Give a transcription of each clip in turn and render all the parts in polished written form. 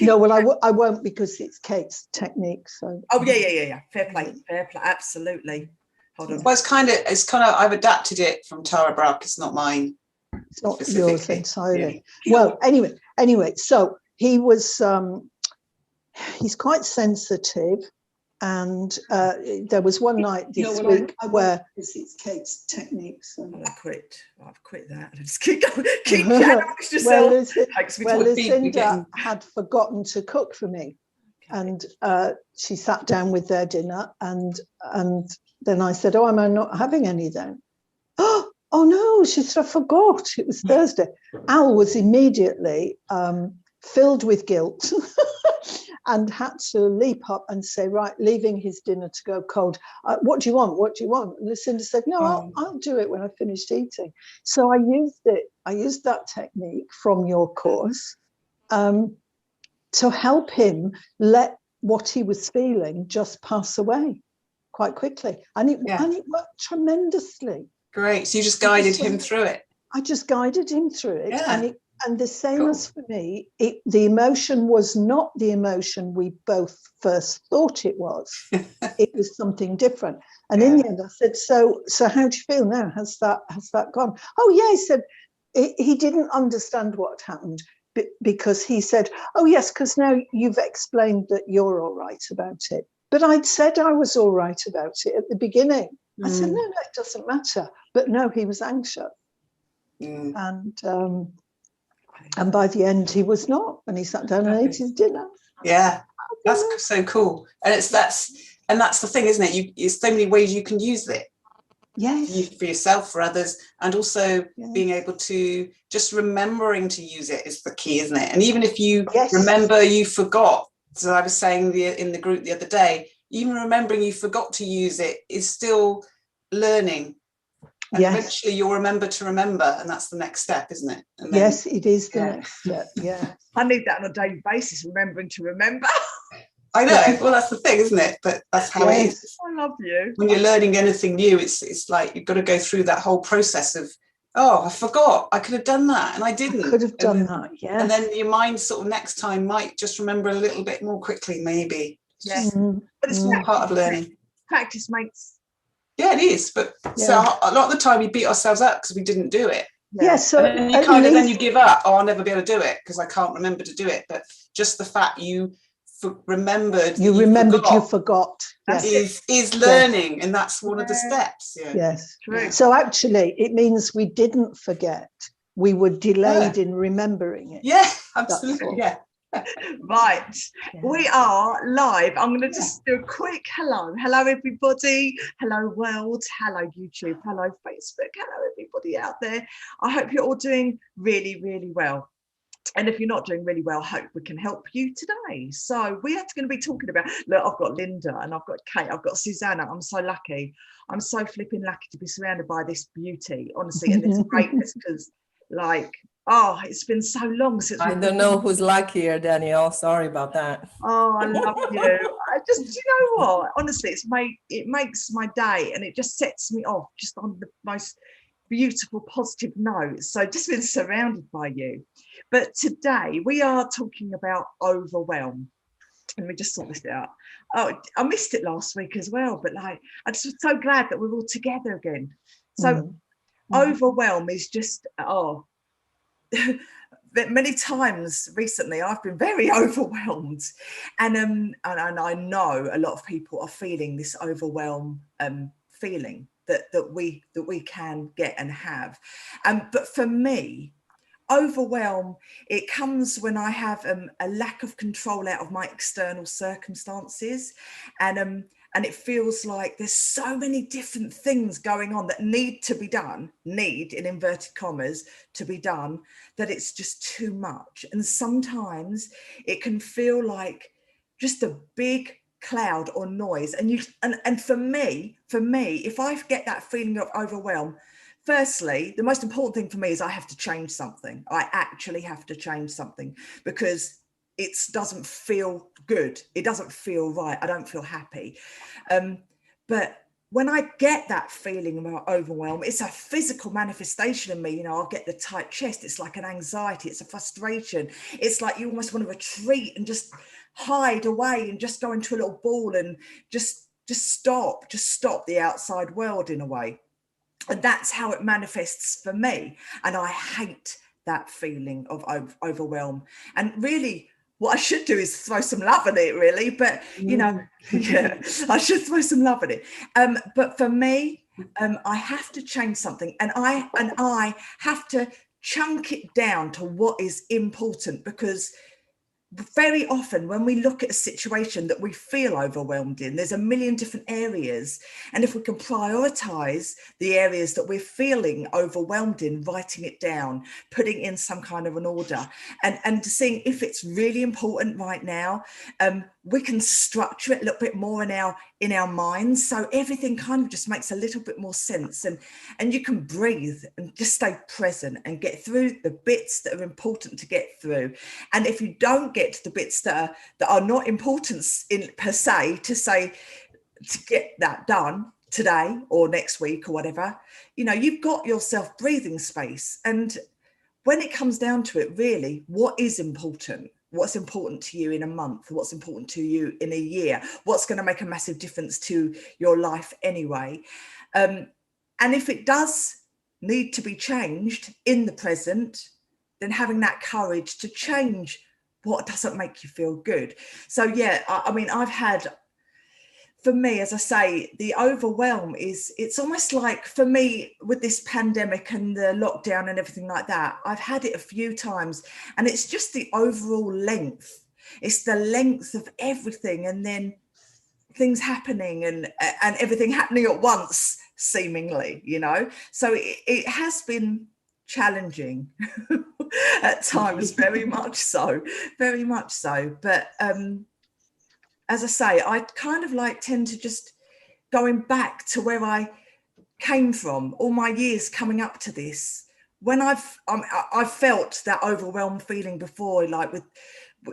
No, well, I won't, because it's Kate's technique. So. Oh yeah. Fair play. Absolutely. Hold on. Well, it's kind of. I've adapted it from Tara Brach. It's not mine. It's not yours entirely. Yeah. Well, anyway. So he was. He's quite sensitive, and there was one night this week where it's Kate's technique. So. I've quit that. I just keep going. Keep yourself. Lucinda had forgotten to cook for me, and she sat down with their dinner, and then I said, "Oh, am I not having any then?" Oh no, she said, "I forgot. It was Thursday." Al was immediately filled with guilt. And had to leap up and say, right, leaving his dinner to go cold. What do you want? What do you want? And Lucinda said, no, I'll do it when I finished eating. So I used it. I used that technique from your course to help him let what he was feeling just pass away quite quickly. And it worked tremendously. Great. So you just guided him through it. I just guided him through it. Yeah. And the same as for me, the emotion was not the emotion we both first thought it was. It was something different. And in the end, I said, so how do you feel now? Has that gone? Oh, yeah, he said he didn't understand what happened because he said, oh, yes, because now you've explained that you're all right about it. But I'd said I was all right about it at the beginning. I said, no, it doesn't matter. But no, he was anxious. And by the end, he was not, and he sat down and ate his dinner. Yeah, that's so cool. And that's the thing, isn't it? There's so many ways you can use it. Yes. For yourself, for others, and also being able to just remembering to use it is the key, isn't it? And even if you remember you forgot, so I was saying in the group the other day, even remembering you forgot to use it is still learning. And eventually you'll remember to remember, and that's the next step, isn't it? And then, it is the next step. Yeah, I need that on a daily basis, remembering to remember. I know. Well, that's the thing, isn't it? But that's how it is. I love you. When you're learning anything new, it's like you've got to go through that whole process of, I forgot, I could have done that, and I didn't. I could have done that. Yeah. And then your mind sort of next time might just remember a little bit more quickly, maybe. Yes. But it's all part of learning. Practice makes. Yeah, it is. But so a lot of the time we beat ourselves up because we didn't do it. Yes. So and then then you give up. Oh, I'll never be able to do it because I can't remember to do it. But just the fact you remembered. You forgot. Is learning, and that's one of the steps. Yeah. Yes. True. So actually, it means we didn't forget. We were delayed in remembering it. Yeah, absolutely. Yeah. Right, we are live. I'm going to just do a quick hello everybody, hello world, hello YouTube, hello Facebook, hello everybody out there. I hope you're all doing really, really well, and if you're not doing really well, hope we can help you today. So we are going to be talking about, look, I've got Linda and I've got Kate, I've got Susanna. I'm so lucky. I'm so flipping lucky to be surrounded by this beauty, honestly, and this greatness, because it's been so long since I don't know who's luckier, Danielle. Sorry about that. Oh, I love you. You know what? Honestly, it makes my day, and it just sets me off just on the most beautiful, positive note. So just been surrounded by you. But today we are talking about overwhelm. Let me just sort this out. Oh, I missed it last week as well, but I'm just so glad that we're all together again. So overwhelm is just many times recently I've been very overwhelmed, and I know a lot of people are feeling this overwhelm feeling that we can get and have, but for me, overwhelm, it comes when I have a lack of control out of my external circumstances, and it feels like there's so many different things going on that need to be done, need in inverted commas to be done, that it's just too much. And sometimes it can feel like just a big cloud or noise. And for me, if I get that feeling of overwhelm, firstly, the most important thing for me is I have to change something. I actually have to change something, because it doesn't feel good. It doesn't feel right. I don't feel happy. But when I get that feeling about overwhelm, it's a physical manifestation in me. You know, I'll get the tight chest. It's like an anxiety. It's a frustration. It's like you almost want to retreat and just hide away and just go into a little ball and just stop the outside world in a way. And that's how it manifests for me. And I hate that feeling of overwhelm. And really, what I should do is throw some love at it, really. But, you know, yeah, I should throw some love at it. But for me, I have to change something. And I have to chunk it down to what is important, because very often when we look at a situation that we feel overwhelmed in, there's a million different areas. And if we can prioritize the areas that we're feeling overwhelmed in, writing it down, putting in some kind of an order, and seeing if it's really important right now, we can structure it a little bit more in our minds, so everything kind of just makes a little bit more sense, and you can breathe and just stay present and get through the bits that are important to get through. And if you don't get to the bits that are not important in per se, to get that done today or next week or whatever, you know, you've got yourself breathing space. And when it comes down to it, really, what is important? What's important to you in a month? What's important to you in a year? What's going to make a massive difference to your life anyway? And if it does need to be changed in the present, then having that courage to change what doesn't make you feel good. So yeah, I mean, I've had, for me, as I say, the overwhelm it's almost like, for me, with this pandemic and the lockdown and everything like that, I've had it a few times, and it's just the overall length. It's the length of everything, and then things happening and everything happening at once, seemingly, you know. So it has been challenging at times, very much so. But as I say, I kind of like tend to just going back to where I came from, all my years coming up to this. When I've felt that overwhelmed feeling before, like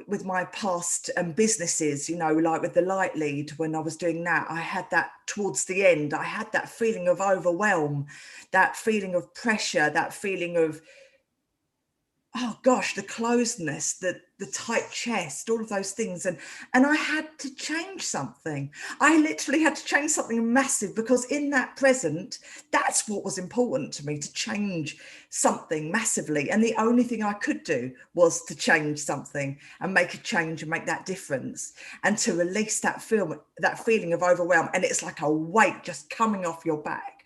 with my past businesses, you know, like with the light lead, when I was doing that, I had that towards the end. I had that feeling of overwhelm, that feeling of pressure, that feeling of, oh gosh, the closedness, the tight chest, all of those things. And I had to change something. I literally had to change something massive, because in that present, that's what was important to me, to change something massively. And the only thing I could do was to change something and make a change and make that difference, and to release that feeling of overwhelm. And it's like a weight just coming off your back.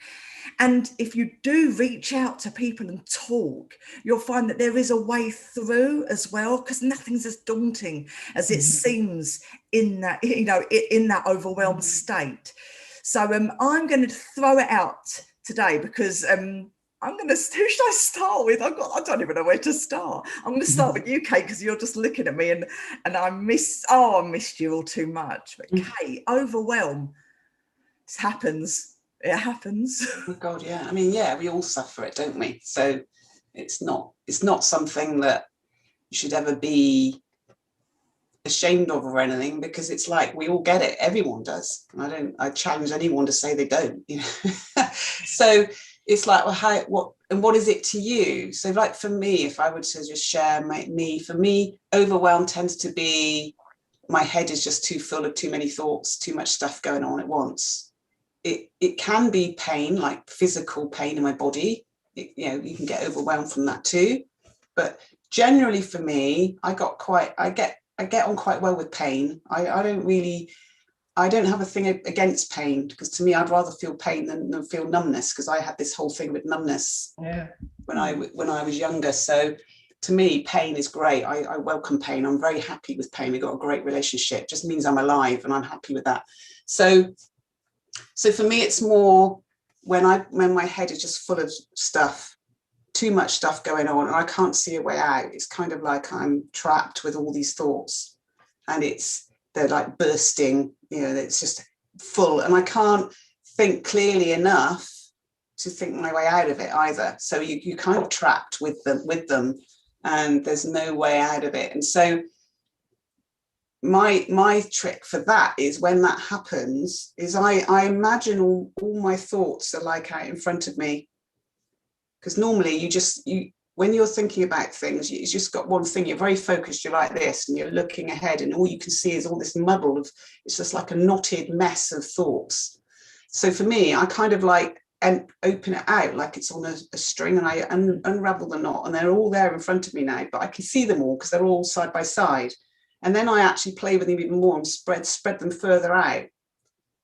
And if you do reach out to people and talk, you'll find that there is a way through as well, because nothing's as daunting as it seems in that, you know, in that overwhelmed state. So I'm going to throw it out today, because who should I start with? I don't even know where to start. I'm going to start with you, Kate, because you're just looking at me, and I missed you all too much. But Kate, overwhelm, this happens. It happens. Oh God, yeah. I mean, yeah, we all suffer it, don't we? So it's not something that you should ever be ashamed of or anything, because it's like, we all get it. Everyone does. And I challenge anyone to say they don't, you know. So it's like, well, what is it to you? So like for me, if I were to just share for me, overwhelm tends to be, my head is just too full of too many thoughts, too much stuff going on at once. It can be pain, like physical pain in my body. You know, you can get overwhelmed from that too. But generally for me, I get on quite well with pain. I don't have a thing against pain, because to me, I'd rather feel pain than feel numbness, because I had this whole thing with numbness when I was younger. So to me, pain is great. I welcome pain. I'm very happy with pain. We've got a great relationship. It just means I'm alive, and I'm happy with that. So for me, it's more when my head is just full of stuff, too much stuff going on, and I can't see a way out. It's kind of like I'm trapped with all these thoughts, and they're like bursting, you know, it's just full, and I can't think clearly enough to think my way out of it either. So you're kind of trapped with them, and there's no way out of it. And so my trick for that is, when that happens, is I imagine all my thoughts are like out in front of me. Because normally you when you're thinking about things, you just got one thing, you're very focused, you're like this, and you're looking ahead, and all you can see is all this muddle of, it's just like a knotted mess of thoughts. So for me, I kind of like and open it out like it's on a string, and I unravel the knot, and they're all there in front of me now, but I can see them all because they're all side by side. And then I actually play with them even more and spread them further out.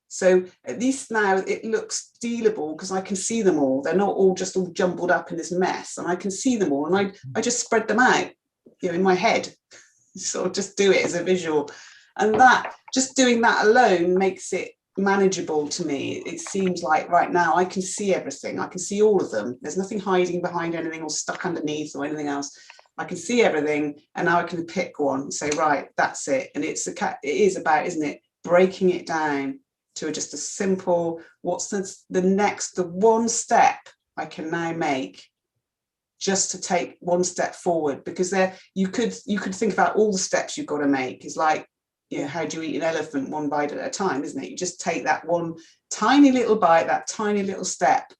So at least now it looks dealable because I can see them all. They're not all just all jumbled up in this mess, and I can see them all, and I just spread them out, in my head. Sort of just do it as a visual, and that just doing that alone makes it manageable to me. It seems like right now I can see everything. I can see all of them. There's nothing hiding behind anything or stuck underneath or anything else. I can see everything, and now I can pick one and say, right, that's it. And it is about, isn't it, breaking it down to just a simple, what's the one step I can now make just to take one step forward. Because there you could think about all the steps you've got to make. It's like, how do you eat an elephant, one bite at a time, isn't it? You just take that one tiny little bite, that tiny little step.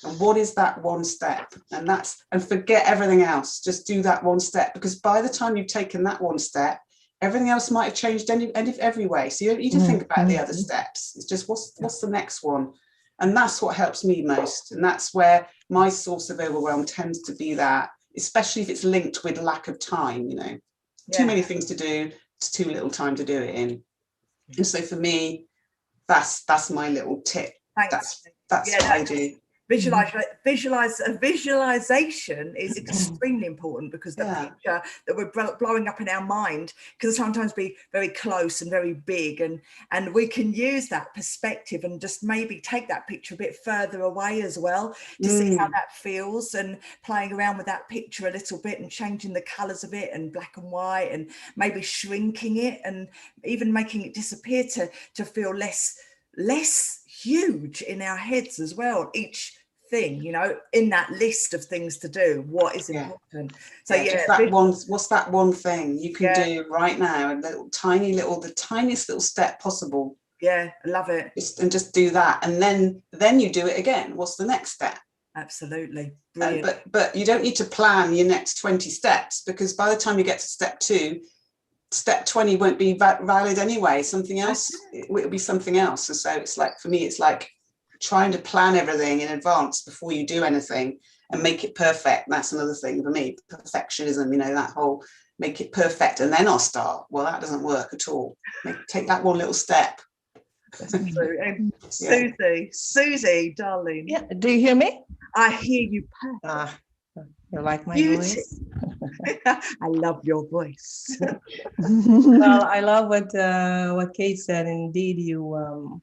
And what is that one step? And forget everything else. Just do that one step, because by the time you've taken that one step, everything else might have changed every way. So you don't need to think about the other steps. It's just what's the next one? And that's what helps me most. And that's where my source of overwhelm tends to be, that, especially if it's linked with lack of time, too many things to do, it's too little time to do it in. And so for me, that's my little tip. Thanks. That's what I do. Visualization is extremely important, because the picture that we're blowing up in our mind can sometimes be very close and very big, and we can use that perspective and just maybe take that picture a bit further away as well to see how that feels, and playing around with that picture a little bit and changing the colors of it, and black and white, and maybe shrinking it and even making it disappear to feel less huge in our heads as well. Each thing, in that list of things to do, what is important. So what's that one thing you can do right now, the tiniest little step possible. I love it. Just do that, and then you do it again. What's the next step? Absolutely. Brilliant. But you don't need to plan your next 20 steps, because by the time you get to step 2, step 20 won't be valid anyway. Something else, it will be something else. And so it's like, for me, it's like trying to plan everything in advance before you do anything and make it perfect. That's another thing for me, perfectionism, that whole make it perfect and then I'll start. Well, that doesn't work at all. Take that one little step. Susie, darling. Yeah, do you hear me? I hear you perfect. You like my voice? I love your voice. Well, I love what Kate said. Indeed, you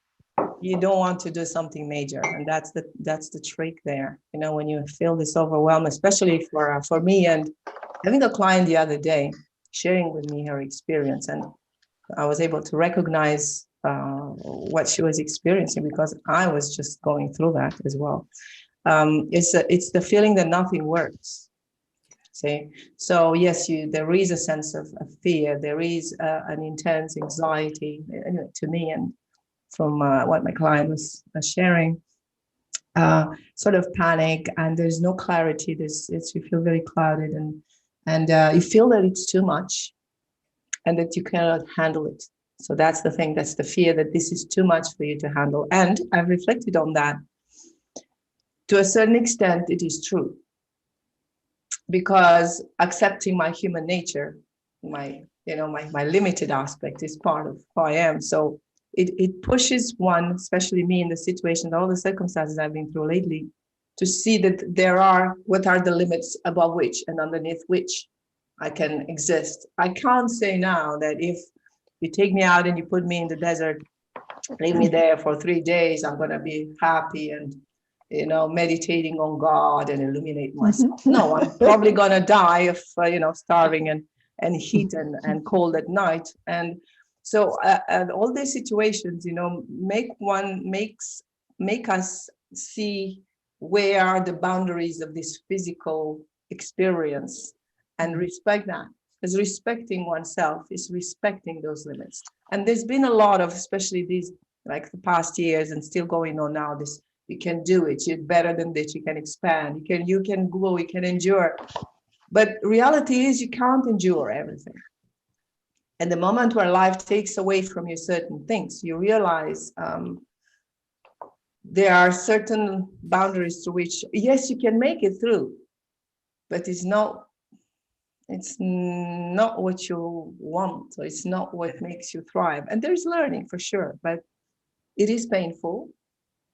don't want to do something major, and that's the trick there. When you feel this overwhelm, especially for me, and having a client the other day sharing with me her experience, and I was able to recognize what she was experiencing, because I was just going through that as well. It's the feeling that nothing works. See, so yes, there is a sense of fear. There is an intense anxiety, to me, and from what my client was sharing, sort of panic, and there's no clarity. You feel very clouded, and you feel that it's too much, and that you cannot handle it. So that's the thing. That's the fear, that this is too much for you to handle. And I've reflected on that. To a certain extent, it is true, because accepting my human nature, my limited aspect, is part of who I am. So it pushes one, especially me in the situation, all the circumstances I've been through lately, to see that what are the limits above which and underneath which I can exist. I can't say now that if you take me out and you put me in the desert, leave me there for 3 days, I'm going to be happy and meditating on God and illuminate myself. No, I'm probably gonna die of starving and heat and cold at night. And so all these situations, make us see where are the boundaries of this physical experience and respect that. Because respecting oneself is respecting those limits. And there's been a lot of, especially these, like the past years and still going on now, this, you can do it, you're better than this, you can expand, you can grow, you can endure. But reality is you can't endure everything. And the moment where life takes away from you certain things, you realize there are certain boundaries to which, yes, you can make it through, but it's not what you want, or it's not what makes you thrive. And there's learning for sure, but it is painful,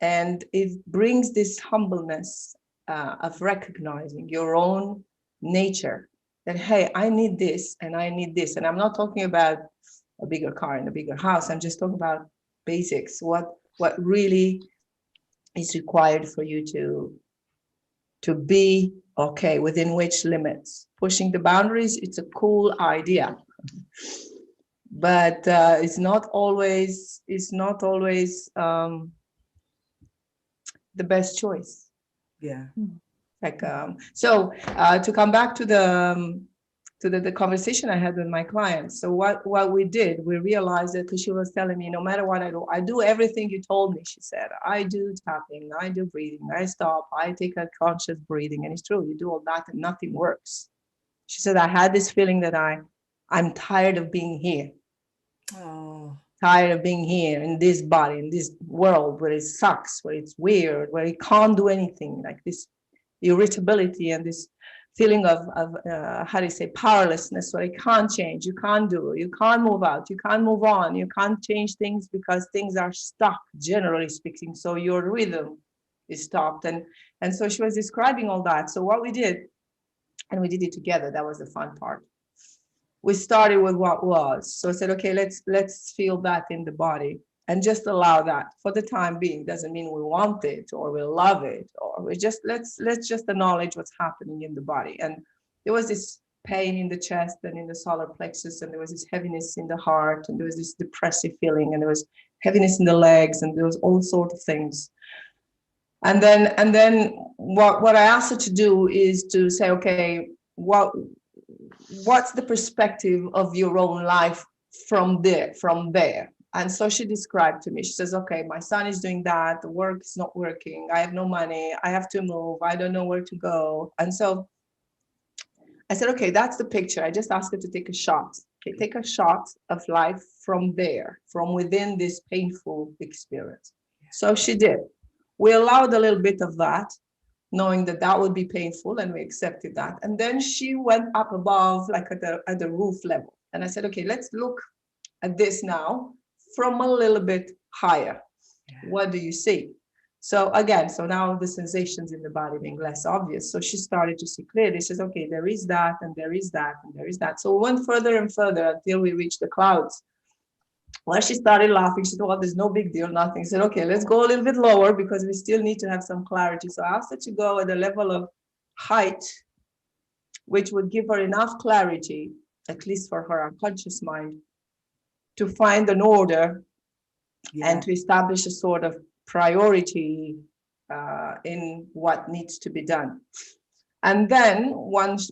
and it brings this humbleness of recognizing your own nature, that, hey, I need this and I need this. And I'm not talking about a bigger car and a bigger house. I'm just talking about basics, what really is required for you to be okay, within which limits. Pushing the boundaries, it's a cool idea, but it's not always the best choice. Yeah. Like so to come back to the conversation I had with my clients. So what we did, we realized that, because she was telling me, no matter what I do everything you told me. She said, I do tapping, I do breathing, I stop, I take a conscious breathing. And it's true, you do all that and nothing works. She said, I had this feeling that I'm tired of being here. Oh. Tired of being here in this body, in this world where it sucks, where it's weird, where it can't do anything, like this irritability and this feeling of how do you say, powerlessness, where you can't change, you can't do, you can't move out, you can't move on, you can't change things because things are stuck, generally speaking. So your rhythm is stopped. And so she was describing all that. So what we did, and we did it together, that was the fun part. We started with what was. So I said, okay, let's feel that in the body and just allow that for the time being. Doesn't mean we want it or we love it, or we just, let's just acknowledge what's happening in the body. And there was this pain in the chest and in the solar plexus, and there was this heaviness in the heart, and there was this depressive feeling, and there was heaviness in the legs, and there was all sorts of things. And then what I asked her to do is to say, okay, what's the perspective of your own life from there? And so she described to me, she says, okay, my son is doing that, the work is not working, I have no money, I have to move, I don't know where to go. And so I said, okay, that's the picture. I just asked her to take a shot. Okay, take a shot of life from there, from within this painful experience. So she did. We allowed a little bit of that, knowing that that would be painful, and we accepted that. And then she went up above, like at the roof level. And I said, okay, let's look at this now from a little bit higher. Yeah. What do you see? So again, so now the sensations in the body being less obvious. So she started to see clearly. She says, okay, there is that, and there is that, and there is that. So we went further and further until we reached the clouds. Well, she started laughing. She said, well, there's no big deal, nothing. I said, okay, let's go a little bit lower because we still need to have some clarity. So I asked her to go at a level of height, which would give her enough clarity, at least for her unconscious mind, to find an order and to establish a sort of priority in what needs to be done. And then once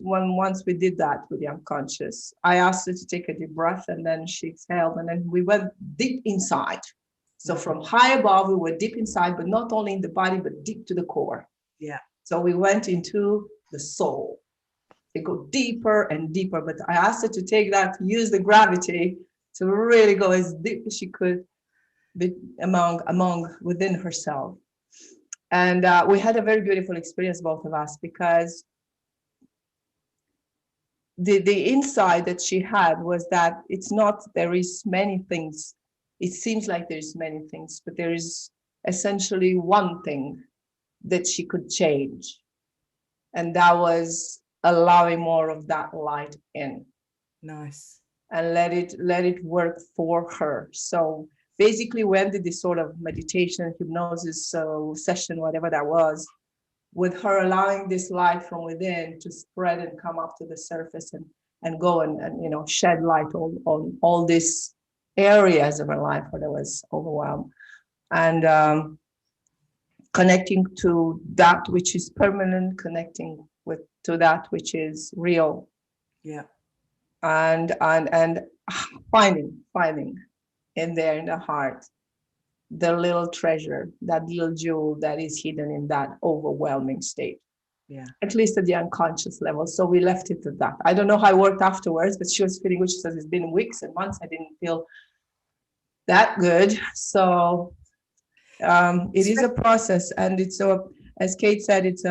we did that with the unconscious, I asked her to take a deep breath, and then she exhaled, and then we went deep inside. So from high above, we were deep inside, but not only in the body, but deep to the core. Yeah. So we went into the soul. It go deeper and deeper, but I asked her to take that, use the gravity to really go as deep as she could among within herself. And we had a very beautiful experience, both of us, because the insight that she had was that it's not, there is many things. It seems like there's many things, but there is essentially one thing that she could change. And that was allowing more of that light in. Nice. And let it work for her. So basically, we ended this sort of meditation, hypnosis session, whatever that was, with her allowing this light from within to spread and come up to the surface and go and shed light on all these areas of her life where there was overwhelm, and connecting to that which is permanent, connecting to that which is real. Yeah. and finding in there in the heart the little treasure, that little jewel that is hidden in that overwhelming state. Yeah. At least at the unconscious level. So we left it at that. I don't know how it worked afterwards, but she was feeling good. She says it's been weeks and months. I didn't feel that good. So it is a process, and it's so, as Kate said, it's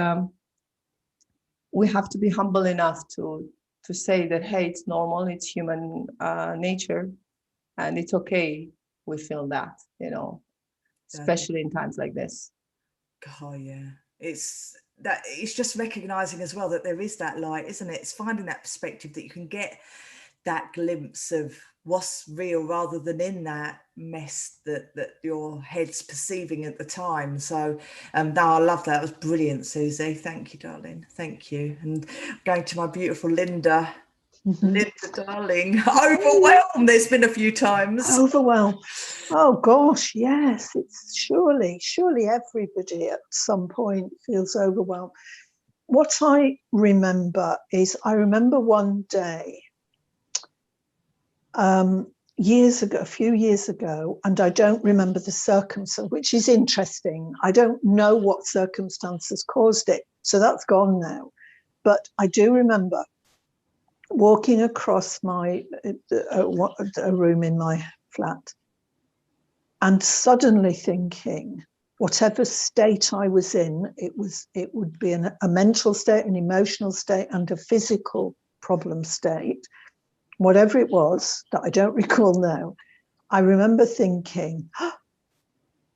we have to be humble enough to say that, hey, it's normal, it's human nature, and it's okay. We feel that, you know, especially in times like this. Oh yeah, it's just recognizing as well that there is that light, isn't it? It's finding that perspective that you can get that glimpse of what's real rather than in that mess that your head's perceiving at the time. So no, I love that. It was brilliant, Susie. Thank you, darling. Thank you. And going to my beautiful Linda. Linda, darling, overwhelm. There's been a few times. Overwhelm. Oh gosh, yes. It's surely everybody at some point feels overwhelmed. What I remember is, I remember one day, a few years ago, and I don't remember the circumstance, which is interesting. I don't know what circumstances caused it, so that's gone now. But I do remember walking across a room in my flat and suddenly thinking, whatever state I was in, it would be a mental state, an emotional state, and a physical problem state. Whatever it was that I don't recall now, I remember thinking, oh,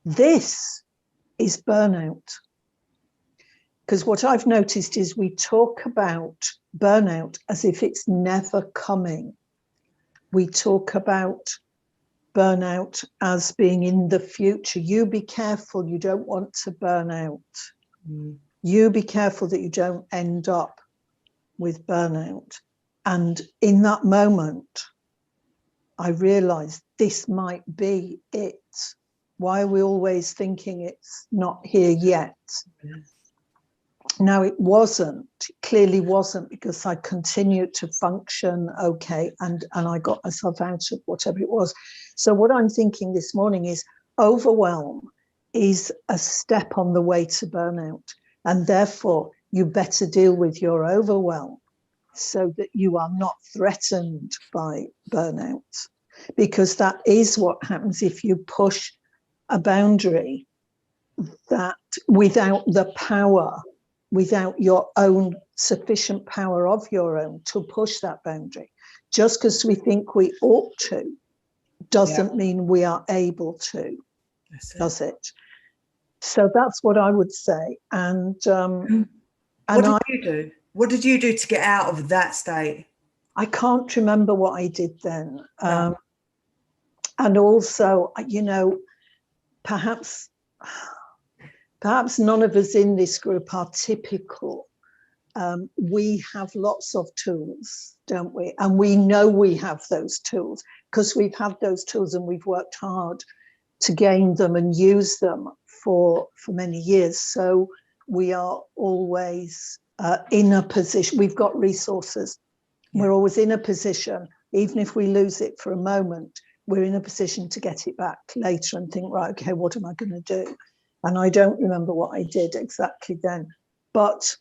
this is burnout. Because what I've noticed is we talk about burnout as if it's never coming. We talk about burnout as being in the future. You be careful, you don't want to burn out. You be careful that you don't end up with burnout. And in that moment, I realized this might be it. Why are we always thinking it's not here yet? Now, it clearly wasn't, because I continued to function okay, and I got myself out of whatever it was. So what I'm thinking this morning is, overwhelm is a step on the way to burnout, and therefore you better deal with your overwhelm so that you are not threatened by burnout, because that is what happens if you push a boundary that without the power, without your own sufficient power of your own to push that boundary. Just because we think we ought to doesn't mean we are able to, does it? So that's what I would say. And what did you do? What did you do to get out of that state? I can't remember what I did then. No. And also, you know, perhaps none of us in this group are typical. We have lots of tools, don't we? And we know we have those tools because we've had those tools and we've worked hard to gain them and use them for many years. So we are always in a position, we've got resources. Yeah. We're always in a position, even if we lose it for a moment, we're in a position to get it back later and think, right, okay, what am I going to do? And I don't remember what I did exactly then. But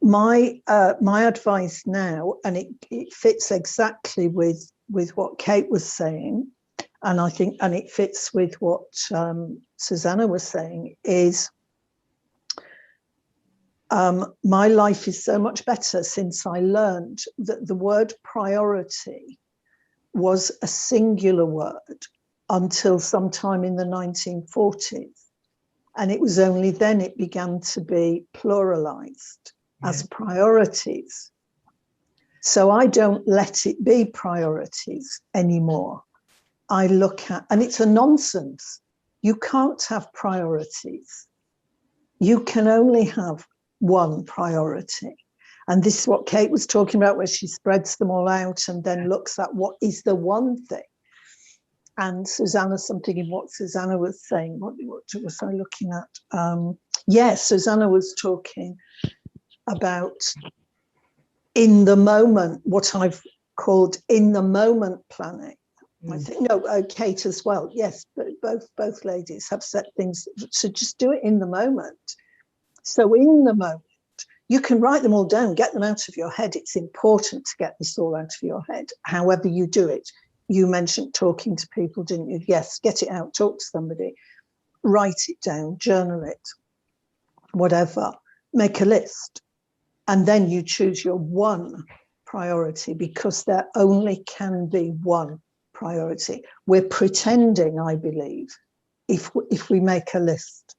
my advice now, and it fits exactly with what Kate was saying, and I think, and it fits with what Susanna was saying, is my life is so much better since I learned that the word priority was a singular word until sometime in the 1940s. And it was only then it began to be pluralized as priorities. So I don't let it be priorities anymore. I look at, and it's a nonsense. You can't have priorities. You can only have one priority. And this is what Kate was talking about, where she spreads them all out and then looks at what is the one thing. And Susanna, something in what Susanna was saying, what was I looking at? Yes, Susanna was talking about in the moment, what I've called in the moment planning. I think, no, Kate as well. Yes, but both ladies have set things. So just do it in the moment. So in the moment, you can write them all down, get them out of your head. It's important to get this all out of your head, however you do it. You mentioned talking to people, didn't you? Yes, get it out, talk to somebody, write it down, journal it, whatever, make a list. And then you choose your one priority, because there only can be one priority. We're pretending, I believe, if we make a list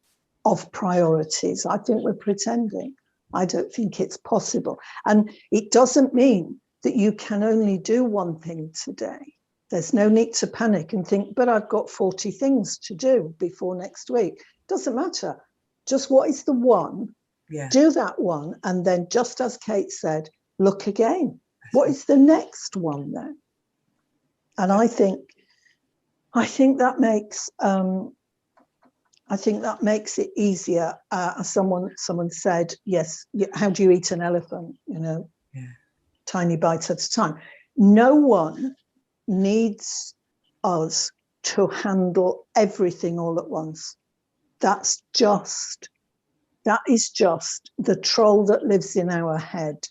of priorities, I think we're pretending. I don't think it's possible. And it doesn't mean that you can only do one thing today. There's no need to panic and think, but I've got 40 things to do before next week. Doesn't matter. Just what is the one? Yeah. Do that one. And then, just as Kate said, look again. What is the next one then? And I think that makes it easier. Someone said, yes, how do you eat an elephant? Tiny bites at a time. No one needs us to handle everything all at once. That is just the troll that lives in our head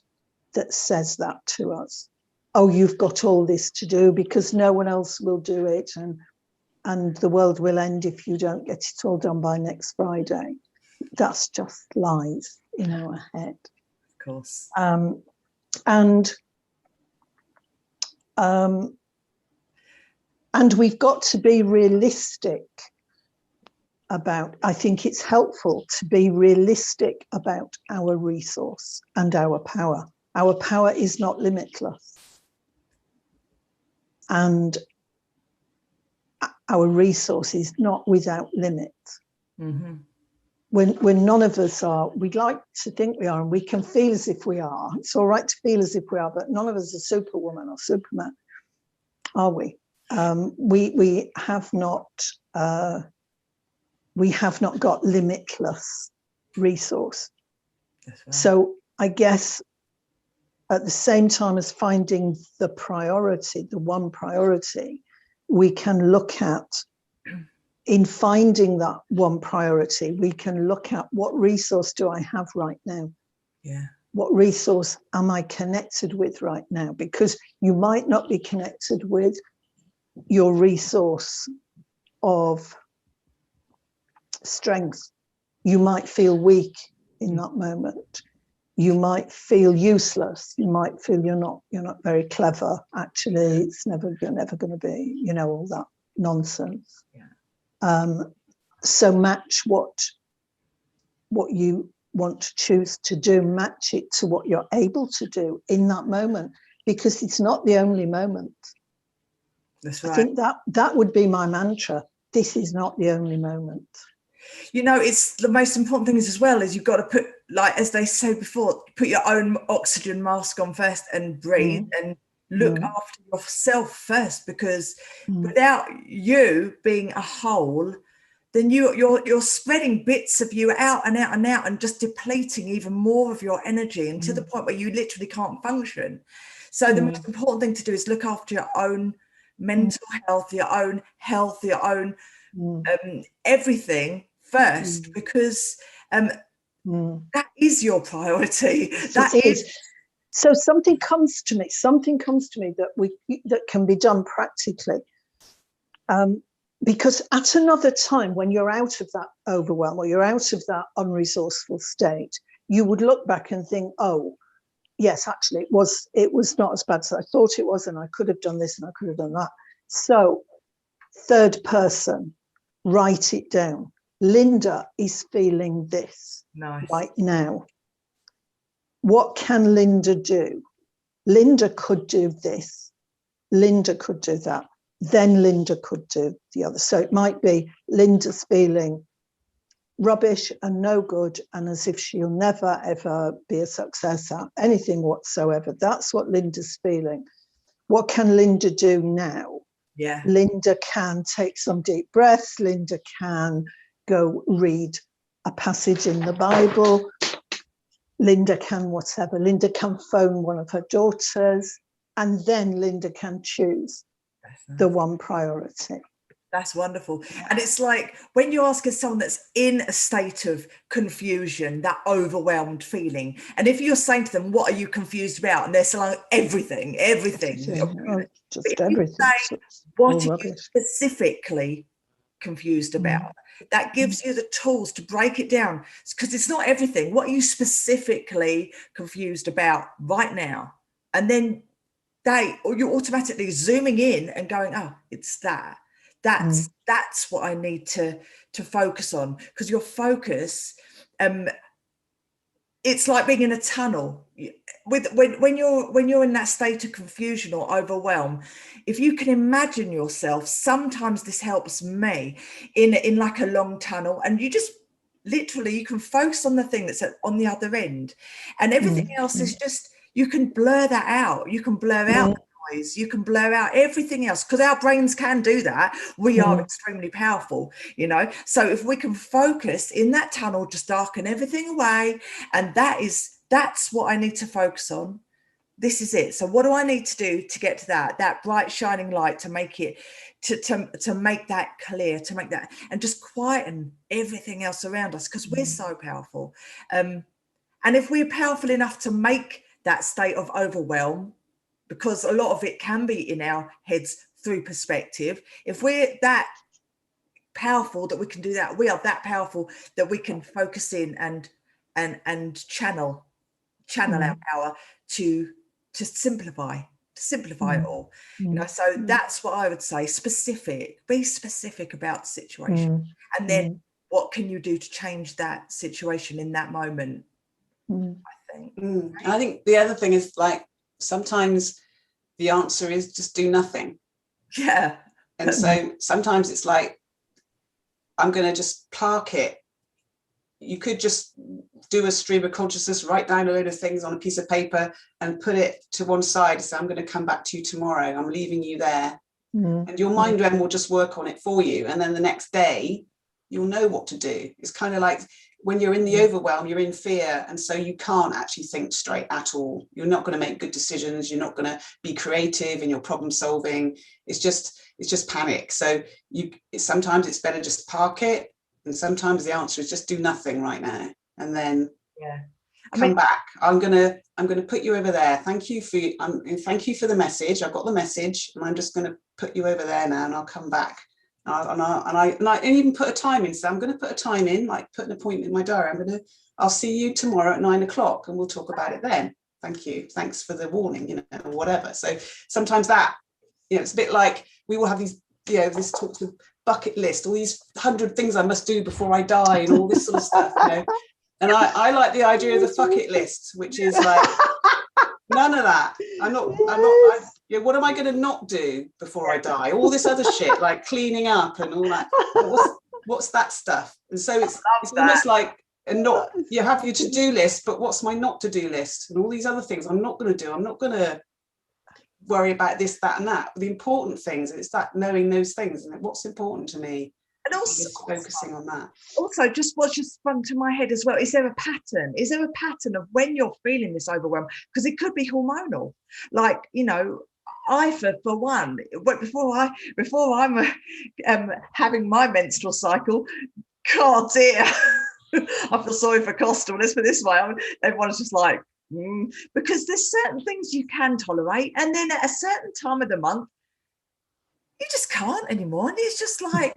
that says that to us. Oh, you've got all this to do because no one else will do it, and the world will end if you don't get it all done by next Friday. That's just lies in our head. Of course. And we've got to be realistic about, I think it's helpful to be realistic about our resource and our power. Our power is not limitless. And our resource is not without limit. Mm-hmm. When none of us are, we'd like to think we are, and we can feel as if we are. It's all right to feel as if we are, but none of us are Superwoman or Superman, are we? We have not got limitless resource. That's right. So I guess at the same time as finding the priority, the one priority, we can look at, in finding that one priority, we can look at what resource do I have right now? Yeah. What resource am I connected with right now? Because you might not be connected with your resource of strength. You might feel weak in that moment. You might feel useless. You might feel you're not very clever. Actually, you're never going to be, all that nonsense. Yeah. So match what you want to choose to do, match it to what you're able to do in that moment, because it's not the only moment. That's right. I think that would be my mantra. This is not the only moment. It's the most important thing is, as well, is you've got to put, like, as they said before, put your own oxygen mask on first and breathe and look after yourself first, because without you being a whole, then you're spreading bits of you out and out and out, and just depleting even more of your energy, and to the point where you literally can't function. So the most important thing to do is look after your own mental health, your own everything first, because that is your priority. That is. So something comes to me that can be done practically, because at another time, when you're out of that overwhelm or you're out of that unresourceful state, you would look back and think, oh yes, actually it was not as bad as I thought it was, and I could have done this and I could have done that. So third person, write it down. Linda is feeling this right now. What can Linda do? Linda could do this. Linda could do that. Then Linda could do the other. So it might be Linda's feeling rubbish and no good, and as if she'll never, ever be a success at anything whatsoever. That's what Linda's feeling. What can Linda do now? Yeah. Linda can take some deep breaths. Linda can go read a passage in the Bible. Linda can whatever. Linda can phone one of her daughters. and then Linda can choose the one priority. That's wonderful. And it's like when you're asking someone that's in a state of confusion, that overwhelmed feeling, and if you're saying to them, what are you confused about? And they're saying like, everything. Just everything. Say, what are you specifically confused about? That gives you the tools to break it down, because it's not everything. What are you specifically confused about right now? And then you're automatically zooming in and going, oh, it's that. That's what I need to focus on, because your focus, it's like being in a tunnel. When you're in that state of confusion or overwhelm, if you can imagine yourself, sometimes this helps me in like a long tunnel, and you just literally, you can focus on the thing that's on the other end, and everything else is just, you can blur that out. You can blur out the noise. You can blur out everything else, because our brains can do that. We are extremely powerful, so if we can focus in that tunnel, just darken everything away, and that's what I need to focus on. This is it. So what do I need to do to get to that bright shining light, to make it to make that clear, to make that, and just quieten everything else around us, because we're so powerful. And if we're powerful enough to make that state of overwhelm, because a lot of it can be in our heads through perspective, if we're that powerful that we can do that, we are that powerful that we can focus in and channel our power to simplify it all. So that's what I would say. Be specific about the situation, and then what can you do to change that situation in that moment? I think the other thing is, like, sometimes the answer is just do nothing. And so sometimes it's like, I'm going to just park it. You could just do a stream of consciousness, write down a load of things on a piece of paper and put it to one side. So I'm going to come back to you tomorrow. I'm leaving you there. And your mind then will just work on it for you. And then the next day, you'll know what to do. It's kind of like when you're in the overwhelm, you're in fear. And so you can't actually think straight at all. You're not going to make good decisions. You're not going to be creative in your problem solving. It's just panic. So sometimes it's better just park it. And sometimes the answer is just do nothing right now. And then come back. I'm gonna put you over there. Thank you for the message. I've got the message, and I'm just going to put you over there now, and I'll come back. And I even put a time in. So I'm going to put a time in, like put an appointment in my diary. I'll see you tomorrow at 9 o'clock, and we'll talk about it then. Thank you. Thanks for the warning, or whatever. So sometimes that, it's a bit like we will have these, this talks of bucket list, all these 100 things I must do before I die, and all this sort of stuff, And I like the idea of the bucket list, which is like none of that. What am I going to not do before I die? All this other shit, like cleaning up and all that. What's that stuff? And so it's almost like, and not, you have your to-do list, but what's my not to-do list? And all these other things I'm not going to do. I'm not going to worry about this, that, and that. But the important things, it's that knowing those things and what's important to me. And also just focusing on that. Also, just what's just sprung to my head as well, is there a pattern? Is there a pattern of when you're feeling this overwhelm? Because it could be hormonal. Like, I, for one, before I'm having my menstrual cycle, God dear, I feel sorry for Costa. Let's put it this way, everyone's just like, because there's certain things you can tolerate, and then at a certain time of the month, you just can't anymore. And it's just like,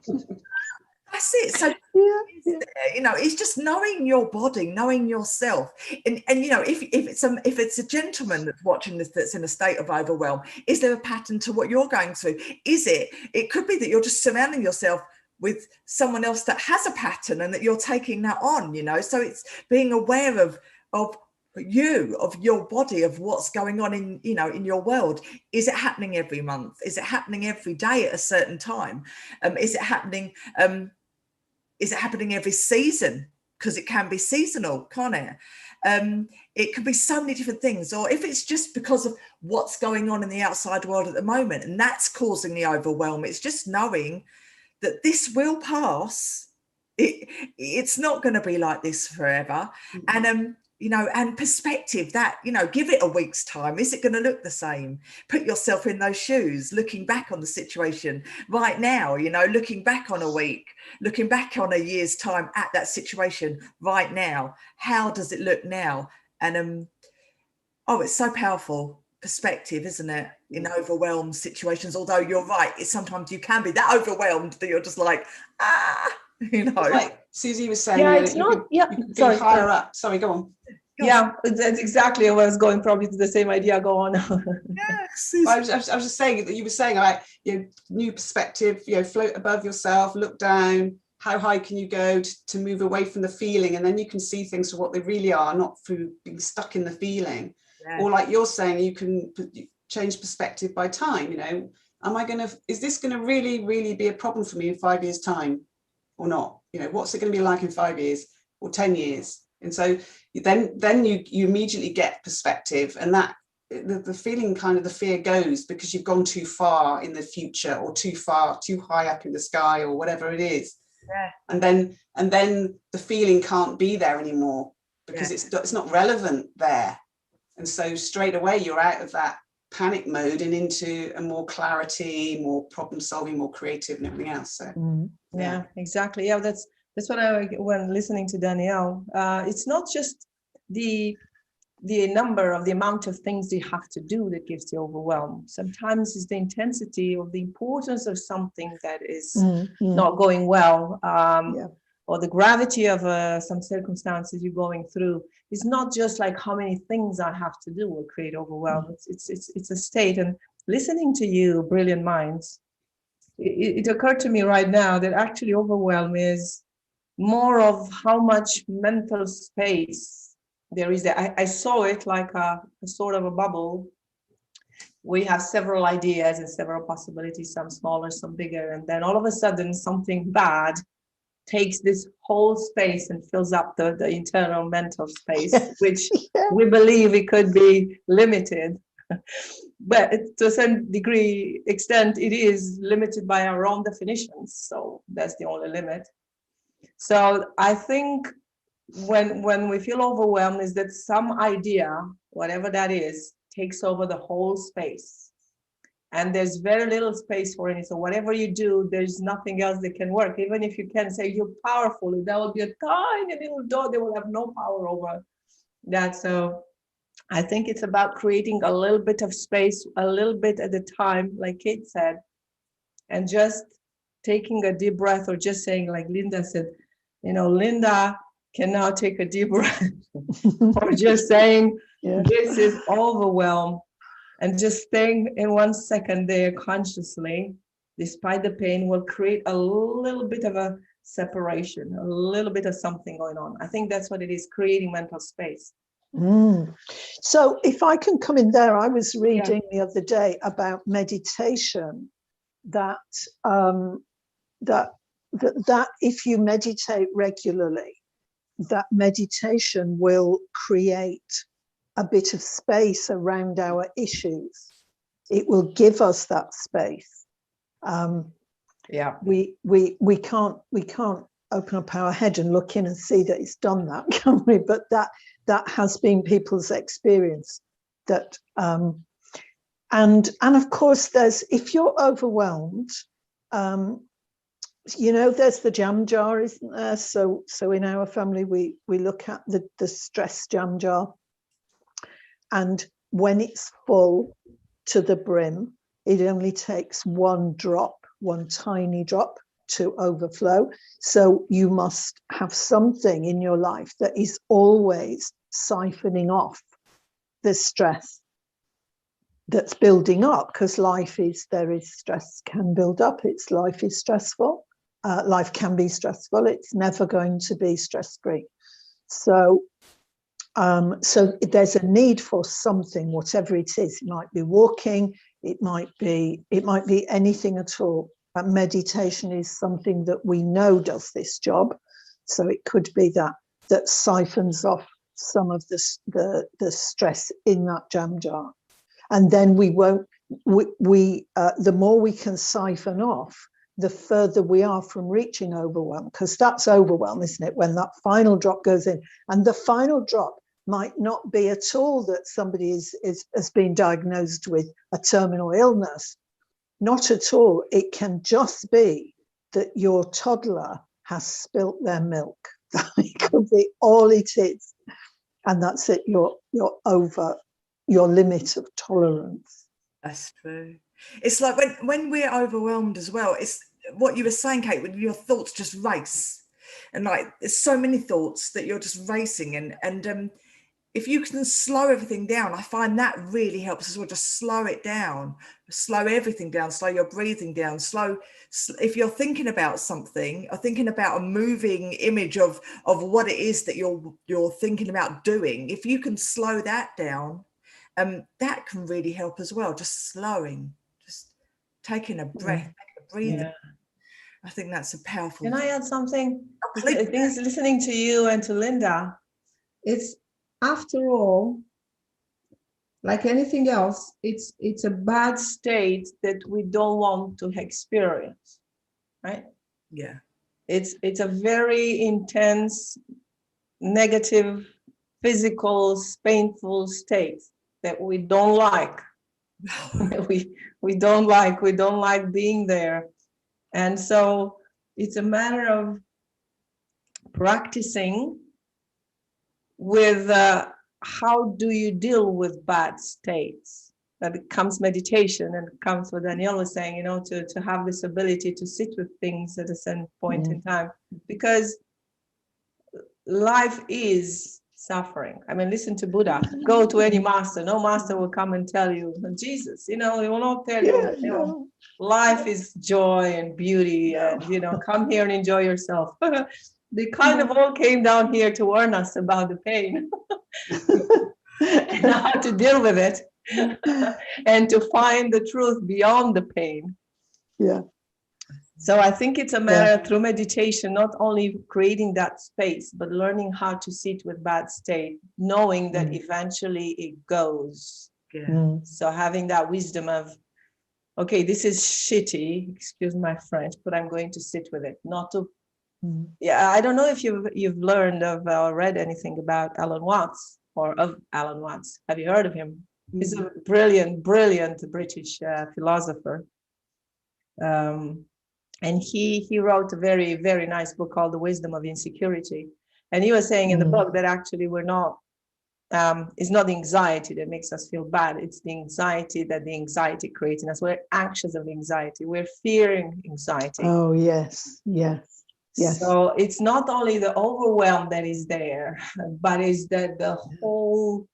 that's it. So, it's just knowing your body, knowing yourself. And if it's a gentleman that's watching this, that's in a state of overwhelm, is there a pattern to what you're going through? It could be that you're just surrounding yourself with someone else that has a pattern and that you're taking that on, so it's being aware of your body, of what's going on in your world. Is it happening every month? Is it happening every day at a certain time? Is it happening every season? Because it can be seasonal, can't it? It could be so many different things. Or if it's just because of what's going on in the outside world at the moment, and that's causing the overwhelm, it's just knowing that this will pass. It's not going to be like this forever. And you know, and perspective, that, you know, give it a week's time. Is it going to look the same? Put yourself in those shoes, looking back on the situation right now, you know, looking back on a week, looking back on a year's time at that situation right now. How does it look now? And oh, it's so powerful. Perspective, isn't it, in overwhelmed situations? Although you're right, it's sometimes you can be that overwhelmed that you're just like, you know. Like Susie was saying, Yeah, you know, it's you not. could, Yeah, you could sorry. be higher up. Sorry, go on. Yeah, that's exactly where I was going. Probably to the same idea. Go on. Yes. Well, I was just saying that you were saying about, you know, new perspective, you know, float above yourself, look down. How high can you go to move away from the feeling, and then you can see things for what they really are, not through being stuck in the feeling. Yeah. Or like you're saying, you can change perspective by time. You know, is this going to really be a problem for me in 5 years' time, or not? You know, what's it going to be like in 5 years or 10 years? And so then you immediately get perspective, and that the feeling, kind of the fear goes, because you've gone too far in the future, or too high up in the sky, or whatever it is. Yeah. And then the feeling can't be there anymore, because it's not relevant there. And so straight away you're out of that panic mode and into a more clarity, more problem solving, more creative, and everything else. So yeah, exactly. Yeah, that's what when listening to Danielle, it's not just the amount of things you have to do that gives you overwhelm. Sometimes it's the intensity or the importance of something that is not going well, or the gravity of some circumstances you're going through. It's not just like how many things I have to do will create overwhelm. It's a state. And listening to you, brilliant minds, it occurred to me right now that actually overwhelm is more of how much mental space there is there. I saw it like a sort of a bubble. We have several ideas and several possibilities, some smaller, some bigger, and then all of a sudden something bad takes this whole space and fills up the internal mental space, which we believe it could be limited. But to a certain extent, it is limited by our own definitions. So that's the only limit. So I think when we feel overwhelmed is that some idea, whatever that is, takes over the whole space. And there's very little space for it. So whatever you do, there's nothing else that can work. Even if you can say you're powerful, that will be a tiny little dot that will have no power over that. So I think it's about creating a little bit of space, a little bit at a time, like Kate said, and just taking a deep breath, or just saying, like Linda said, you know, Linda can now take a deep breath, or just saying, this is overwhelm, and just staying in 1 second there consciously, despite the pain, will create a little bit of a separation, a little bit of something going on. I think that's what it is, creating mental space. So if I can come in there, I was reading the other day about meditation, that if you meditate regularly, that meditation will create a bit of space around our issues. It will give us that space. We can't open up our head and look in and see that it's done that, can we? But that has been people's experience. That and of course, if you're overwhelmed, you know, there's the jam jar, isn't there? So in our family, we look at the stress jam jar, and when it's full to the brim, it only takes one tiny drop to overflow. So you must have something in your life that is always siphoning off the stress that's building up, because there is stress can build up. Life is stressful. Life can be stressful. It's never going to be stress-free. So there's a need for something, whatever it is. It might be walking. It might be anything at all. Meditation is something that we know does this job. So it could be that siphons off some of the stress in that jam jar, and then the more we can siphon off, the further we are from reaching overwhelm, because that's overwhelm, isn't it? When that final drop goes in, and the final drop might not be at all that somebody has been diagnosed with a terminal illness. Not at all. It can just be that your toddler has spilt their milk. It could be all it is. And that's it. You're over your limit of tolerance. That's true. It's like when we're overwhelmed as well, it's what you were saying, Kate, when your thoughts just race. And like there's so many thoughts that you're just racing, and if you can slow everything down, I find that really helps as well. Just slow it down, slow everything down, slow your breathing down, if you're thinking about something or thinking about a moving image of what it is that you're thinking about doing, if you can slow that down, that can really help as well. Just slowing, just taking a breath, breathing. Yeah. I think that's a powerful. Can I add something? I think listening to you and to Linda, it's, after all, like anything else, it's a bad state that we don't want to experience, right? Yeah. It's a very intense, negative, physical, painful state that we don't like. we don't like being there. And so it's a matter of practicing with how do you deal with bad states. That becomes meditation, and it comes what Danielle was saying, you know, to have this ability to sit with things at a certain point in time, because life is suffering. I mean, listen to Buddha, go to any master, no master will come and tell you, Jesus, you know, he will not tell you, you know, life is joy and beauty, and, you know, come here and enjoy yourself. They kind of all came down here to warn us about the pain and how to deal with it and to find the truth beyond the pain. Yeah. So I think it's a matter through meditation, not only creating that space, but learning how to sit with bad state, knowing that eventually it goes. Yeah. So having that wisdom of, okay, this is shitty, excuse my French, but I'm going to sit with it, not to. Yeah, I don't know if you've learned of or read anything about Alan Watts or of Alan Watts. Have you heard of him? He's a brilliant British philosopher. And he wrote a very, very nice book called The Wisdom of Insecurity. And he was saying in the book that actually we're not, it's not the anxiety that makes us feel bad. It's the anxiety that the anxiety creates in us. We're anxious of anxiety. We're fearing anxiety. Oh, yes, yes. Yes. So it's not only the overwhelm that is there, but it's that the whole,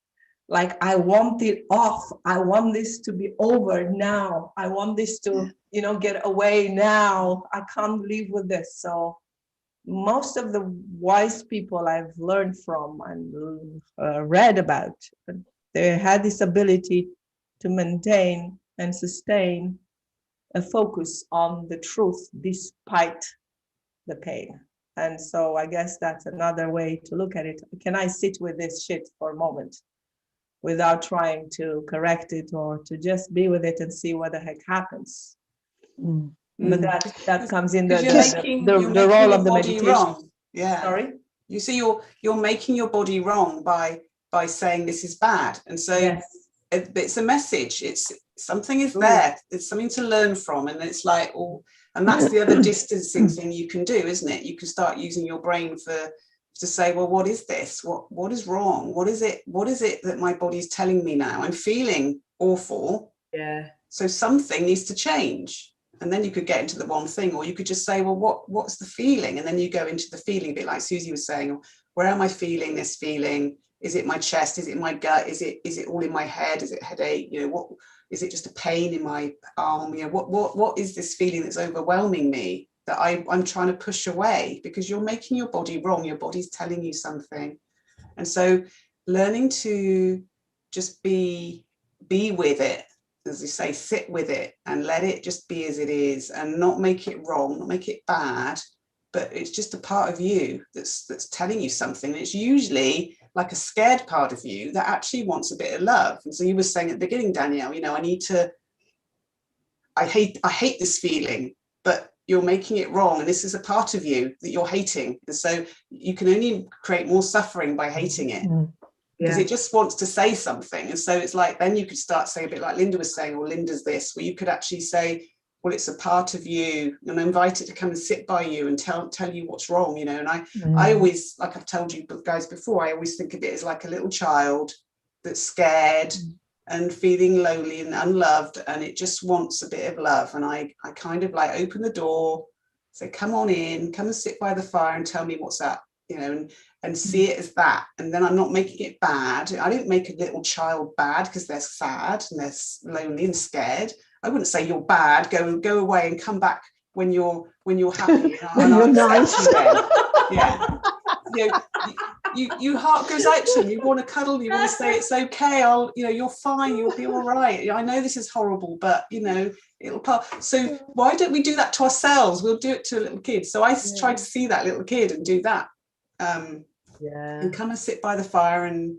like, I want it off. I want this to be over now. I want this to, you know, get away now. I can't live with this. So most of the wise people I've learned from and read about, they had this ability to maintain and sustain a focus on the truth despite the pain. And so I guess that's another way to look at it. Can I sit with this shit for a moment without trying to correct it, or to just be with it and see what the heck happens? But that comes in the role of the meditation. Wrong. Yeah. Sorry? You see, you're making your body wrong by saying this is bad. And so it's a message. It's something is there. It's something to learn from. And it's like, and that's the other distancing thing you can do, isn't it? You can start using your brain to say, well, what is this? What is wrong? What is it that my body's telling me now? I'm feeling awful. Yeah. So something needs to change. And then you could get into the one thing, or you could just say, well, what's the feeling? And then you go into the feeling, a bit like Susie was saying, where am I feeling this feeling? Is it my chest? Is it my gut? Is it all in my head? Is it headache? You know, what is it? Just a pain in my arm? You know, what is this feeling that's overwhelming me that I'm trying to push away? Because you're making your body wrong. Your body's telling you something. And so learning to just be with it, as you say, sit with it and let it just be as it is, and not make it wrong, not make it bad, but it's just a part of you that's telling you something. And it's usually like a scared part of you that actually wants a bit of love. And so you were saying at the beginning, Danielle, you know, I hate this feeling, but you're making it wrong, and this is a part of you that you're hating. And so you can only create more suffering by hating it. because it just wants to say something. And so it's like, then you could start saying a bit like Linda was saying, or Linda's this, where you could actually say, well, it's a part of you, and invite it to come and sit by you and tell you what's wrong, you know. And I always, like I've told you guys before, I always think of it as like a little child that's scared and feeling lonely and unloved, and it just wants a bit of love. And I kind of like open the door, say, come on in, come and sit by the fire and tell me what's up, you know, and see it as that. And then I'm not making it bad. I don't make a little child bad because they're sad and they're lonely and scared. I wouldn't say you're bad, go away and come back when you're happy. When you're nice. Yeah. Your heart goes out to them. You want to cuddle, you want to say it's okay, you're fine, you'll be all right. I know this is horrible, but you know, it'll pass. So why don't we do that to ourselves? We'll do it to a little kid. So I try to see that little kid and do that. And come and sit by the fire and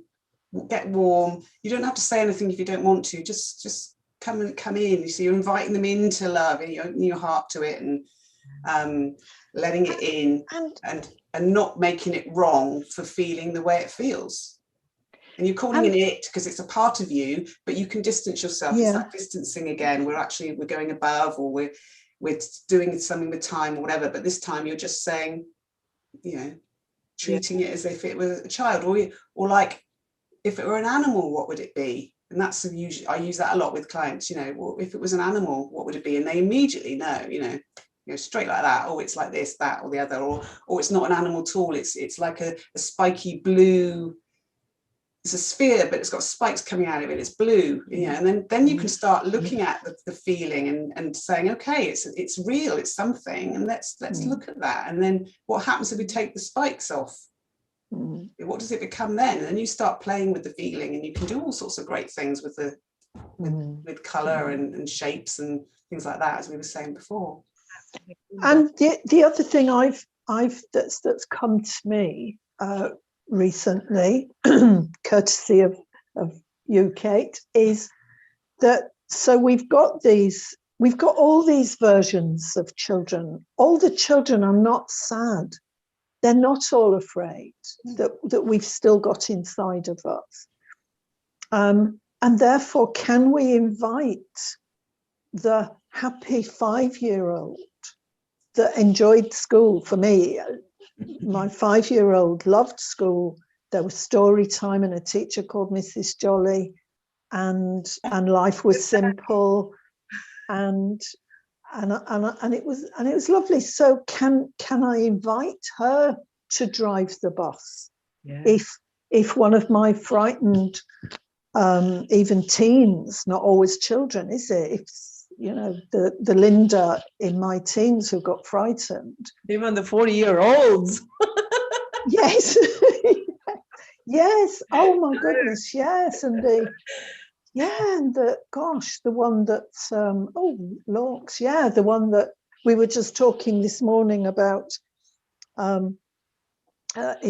get warm. You don't have to say anything if you don't want to. Just come in. So you're inviting them into love, and you open your heart to it, and letting it in, and not making it wrong for feeling the way it feels. And you're calling it because it's a part of you, but you can distance yourself. It's that distancing again. We're going above, or we're doing something with time or whatever. But this time you're just saying, you know, treating it as if it were a child, or like if it were an animal, what would it be? And that's usually, I use that a lot with clients, you know, well, if it was an animal, what would it be? And they immediately know, you know, straight like that. Oh, it's like this, that, or the other, or it's not an animal at all. It's like a spiky blue. It's a sphere, but it's got spikes coming out of it. It's blue, you know. And then you can start looking at the feeling and saying, okay, it's real, it's something, and let's look at that. And then what happens if we take the spikes off? What does it become then? And then you start playing with the feeling, and you can do all sorts of great things with with color and shapes and things like that, as we were saying before. And the other thing I've that's come to me recently, courtesy of you, Kate, is that so we've got all these versions of children. All the children are not sad. They're not all afraid that we've still got inside of us. And therefore, can we invite the happy 5-year-old that enjoyed school? For me, my 5-year-old loved school. There was story time and a teacher called Mrs. Jolly, and life was simple, and it was lovely. So can I invite her to drive the bus? If one of my frightened, even teens, not always children, is it? If you know the Linda in my teens who got frightened, even the 40-year-olds. Yes. Yes. Oh my goodness. Yes. And the one that Lorks. Yeah, the one that we were just talking this morning about in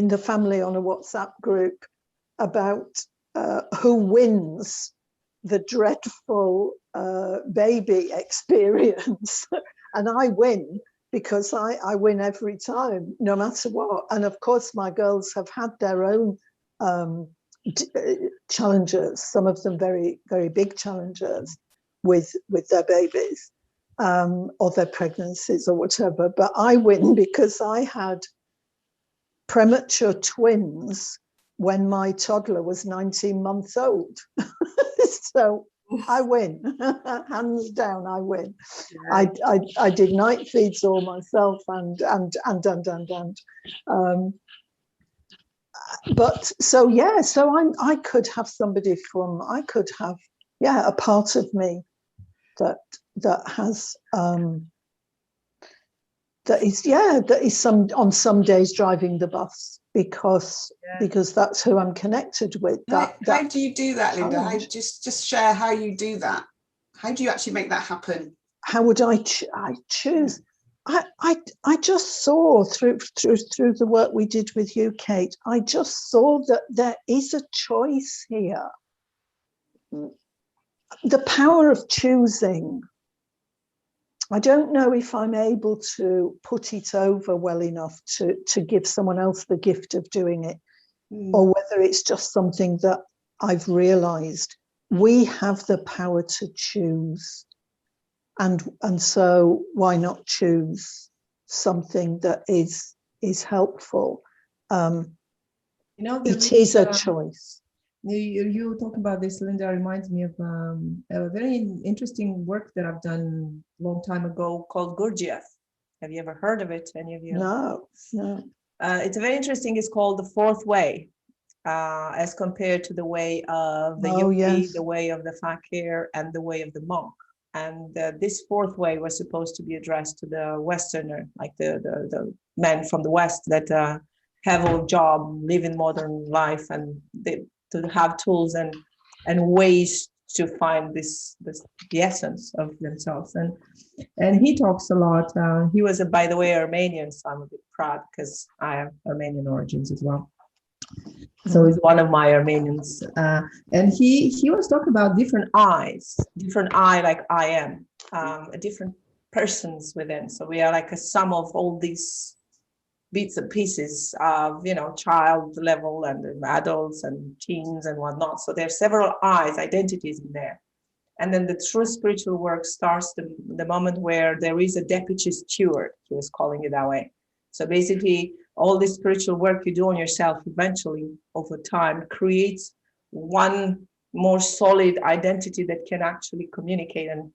the family on a WhatsApp group about who wins the dreadful baby experience. And I win because I win every time, no matter what. And of course, my girls have had their own challenges, some of them very, very big challenges with their babies or their pregnancies or whatever. But I win because I had premature twins when my toddler was 19 months old. So I win, hands down, I win. Yeah. I did night feeds all myself and but so yeah, so I could have somebody I could have a part of me that has that is on some days driving the bus because that's who I'm connected with. How do you do that, Linda? Just share how you do that. How do you actually make that happen? How would I choose? I just saw through the work we did with you, Kate, I just saw that there is a choice here. The power of choosing. I don't know if I'm able to put it over well enough to give someone else the gift of doing it. or whether it's just something that I've realized. We have the power to choose. And so why not choose something that is helpful? It is a choice. You talk about this, Linda, reminds me of a very interesting work that I've done a long time ago called Gurdjieff. Have you ever heard of it, any of you? No. It's very interesting. It's called the fourth way, as compared to the way of the yogi, yes, the way of the fakir, and the way of the monk. And this fourth way was supposed to be addressed to the Westerner, like the men from the West that have a job, live in modern life, and to have tools and ways to find the essence of themselves. And he talks a lot. He was, by the way, Armenian, so I'm a bit proud because I have Armenian origins as well. So he's one of my Armenians. And he was talking about different I like I am, different persons within. So we are like a sum of all these bits and pieces of, child level and adults and teens and whatnot. So there's several I's, identities in there. And then the true spiritual work starts the moment where there is a deputy steward, he was calling it that way. So basically, all this spiritual work you do on yourself eventually over time creates one more solid identity that can actually communicate and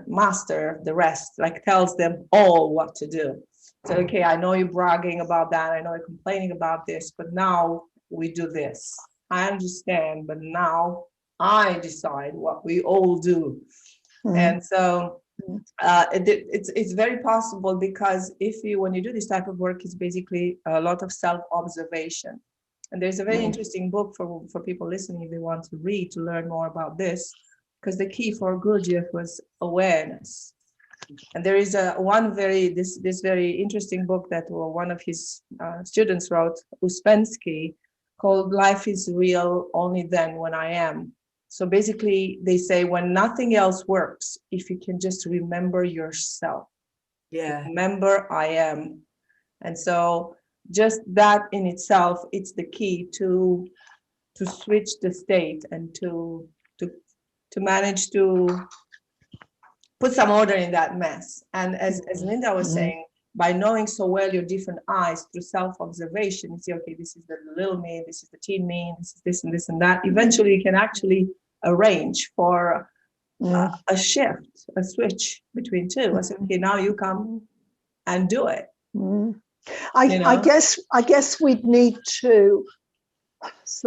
master the rest, like tells them all what to do. So, okay, I know you're bragging about that. I know you're complaining about this, but now we do this. I understand, but now I decide what we all do. And so it's very possible, because when you do this type of work, it's basically a lot of self-observation. And there's a very interesting book for people listening if they want to read to learn more about this, because the key for Gurdjieff was awareness. And there is this very interesting book that one of his students wrote, Uspensky, called Life is Real Only Then When I Am. So basically, they say when nothing else works, if you can just remember yourself. Yeah. Remember I am. And so just that in itself, it's the key to switch the state and to manage to put some order in that mess. And as Linda was saying, by knowing so well your different I's through self-observation, you see, okay, this is the little me, this is the teen me, this is this and this and that. Eventually, you can actually arrange for a shift, a switch between two. I said, okay, now you come and do it. I guess we'd need to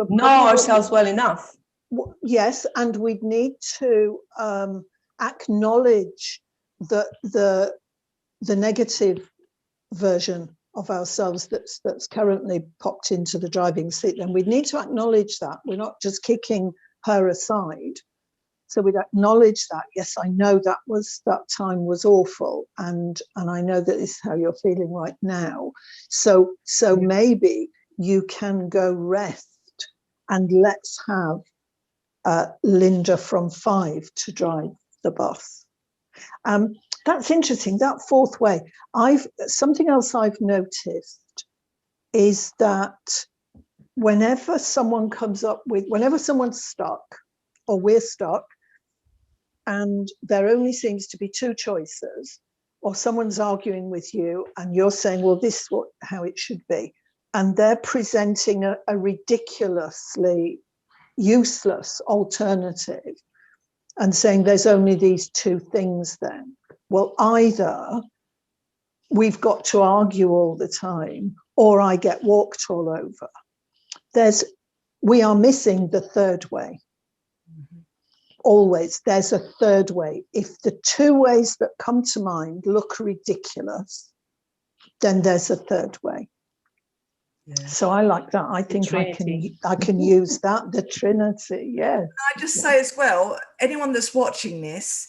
know ourselves well enough. Yes, and we'd need to acknowledge the negative version of ourselves that's currently popped into the driving seat. Then we'd need to acknowledge that. We're not just kicking her aside. So we'd acknowledge that, yes, I know that time was awful, and I know that this is how you're feeling right now. So maybe you can go rest, and let's have Linda from 5 to drive the bus. That's interesting, that fourth way. Something else I've noticed is that whenever someone's stuck, or we're stuck, and there only seems to be two choices, or someone's arguing with you and you're saying, well, this is how it should be, and they're presenting a ridiculously useless alternative and saying there's only these two things then. Well, either we've got to argue all the time, or I get walked all over. We are missing the third way. Always, there's a third way. If the two ways that come to mind look ridiculous, then there's a third way. Yeah. So I like that. I think I can use that, the Trinity. Yes. Can I just say as well, anyone that's watching this,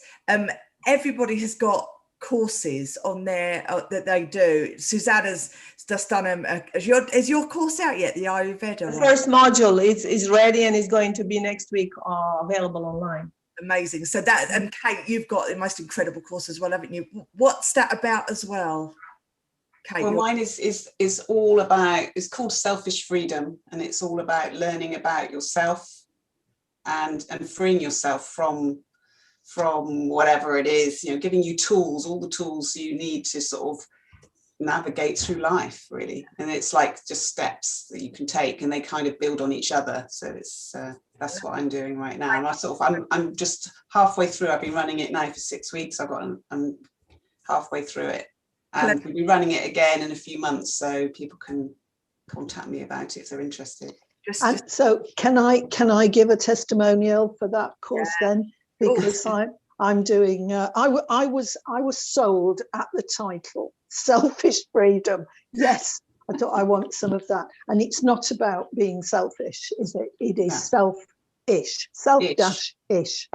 everybody has got courses on there that they do. Susanna's just done is your course out yet, the Ayurveda? The first module is ready and is going to be next week available online. Amazing. So that, and Kate, you've got the most incredible course as well, haven't you? What's that about as well, Kate, well, mine is all about, it's called Selfish Freedom, and it's all about learning about yourself and freeing yourself from whatever it is, you know, giving you tools, all the tools you need to sort of navigate through life, really. And it's like just steps that you can take, and they kind of build on each other. So it's that's what I'm doing right now. And I'm just halfway through. I've been running it now for 6 weeks. I'm halfway through it, and we'll be running it again in a few months, so people can contact me about it if they're interested. So can I give a testimonial for that course then? Because I'm doing I was sold at the title, Selfish Freedom. Yes, I thought I want some of that. And it's not about being selfish, is it? It is self-ish, self-ish.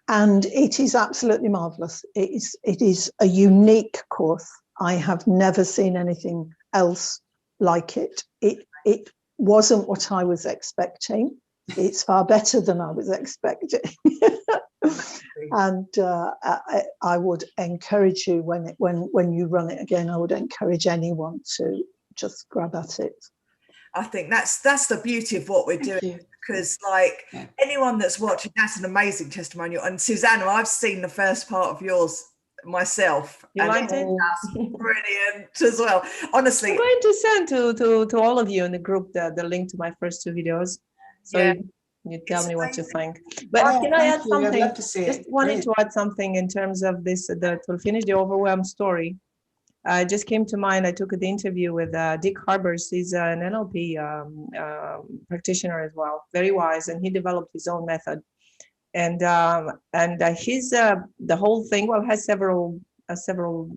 And it is absolutely marvelous. It is a unique course. I have never seen anything else like it. It wasn't what I was expecting. It's far better than I was expecting. And I would encourage you, when you run it again, I would encourage anyone to just grab at it. I think that's the beauty of what we're doing, because anyone that's watching, that's an amazing testimonial. And Susanna, I've seen the first part of yours myself. You liked it? That's brilliant as well. Honestly, I'm going to send to all of you in the group the link to my first 2 videos. So you tell me what you think. But can I add something? I'd love to see it. Just wanted to add something in terms of this, to finish the overwhelm story. It just came to mind. I took the interview with Dick Harbers. He's an NLP practitioner as well, very wise, and he developed his own method. And his the whole thing has several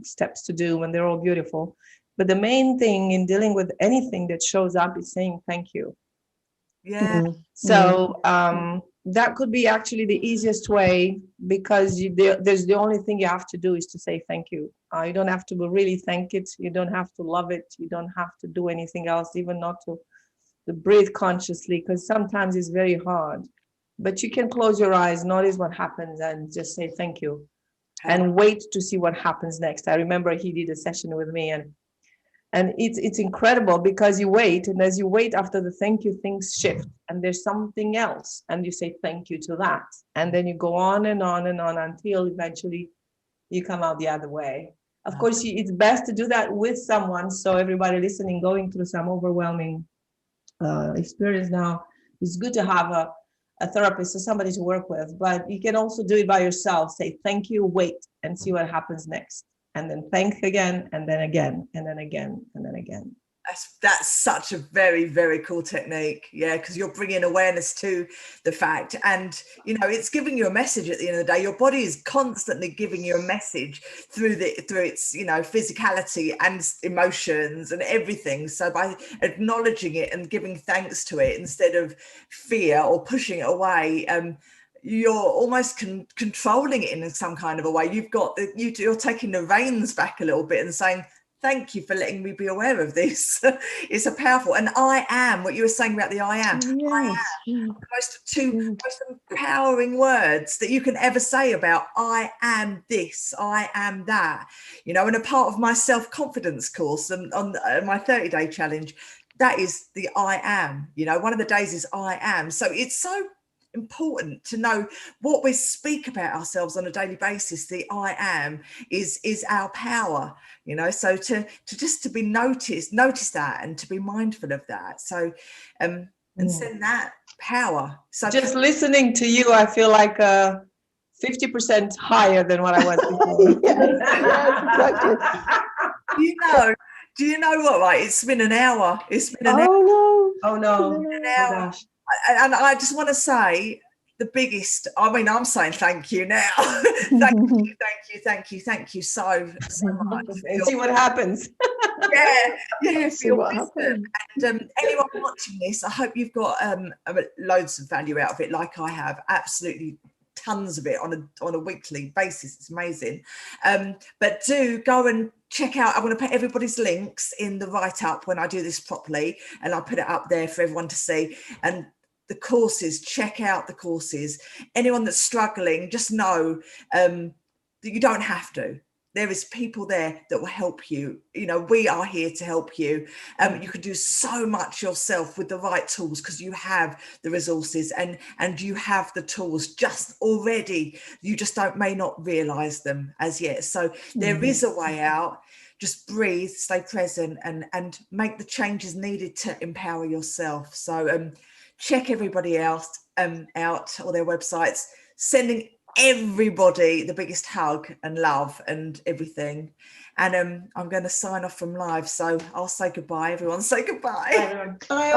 steps to do, and they're all beautiful. But the main thing in dealing with anything that shows up is saying thank you. Yeah. So that could be actually the easiest way, because there's the only thing you have to do is to say thank you. You don't have to really thank it. You don't have to love it. You don't have to do anything else, even not to breathe consciously, because sometimes it's very hard. But you can close your eyes, notice what happens, and just say thank you, and wait to see what happens next. I remember he did a session with me, and it's incredible, because you wait, and as you wait, after the thank you, things shift, and there's something else, and you say thank you to that, and then you go on and on and on until eventually you come out the other way. Of course, it's best to do that with someone. So everybody listening, going through some overwhelming experience now, it's good to have a therapist or somebody to work with, but you can also do it by yourself. Say thank you, wait, and see what happens next. And then thank again, and then again, and then again, and then again. That's such a very, very cool technique. Yeah, because you're bringing awareness to the fact, and it's giving you a message at the end of the day. Your body is constantly giving you a message through its physicality and emotions and everything. So by acknowledging it and giving thanks to it instead of fear or pushing it away, you're almost controlling it in some kind of a way. You're taking the reins back a little bit and saying, thank you for letting me be aware of this. It's a powerful, and I am, what you were saying about the I am. Yes. I am. The most empowering words that you can ever say about I am this, I am that. And a part of my self-confidence course on my 30-day challenge, that is the I am. One of the days is I am. So it's so important to know what we speak about ourselves on a daily basis. The I am is our power, so to be notice that, and to be mindful of that. So and send that power. So just listening to you, I feel like 50% higher than what I was before. Yes, exactly. Do you know what, right? It's been an hour. It's been an hour. Oh no. An hour. Oh, gosh. And I just want to say the biggest, I'm saying thank you now. Thank you so much. And see what happens. Yeah, see what happens. And anyone watching this, I hope you've got loads of value out of it, like I have. Absolutely tons of it on a weekly basis. It's amazing. But do go and check out. I'm going to put everybody's links in the write-up when I do this properly, and I'll put it up there for everyone to see. And the courses, check out the courses. Anyone that's struggling, just know that you don't have to. there is people there that will help you. You know, we are here to help you. You can do so much yourself with the right tools, because you have the resources and you have the tools just already. You just may not realize them as yet. So there is a way out. Just breathe, stay present, and make the changes needed to empower yourself. So check everybody else out, or their websites. Sending everybody the biggest hug and love and everything. And I'm going to sign off from live, so I'll say goodbye. Everyone say goodbye. Bye.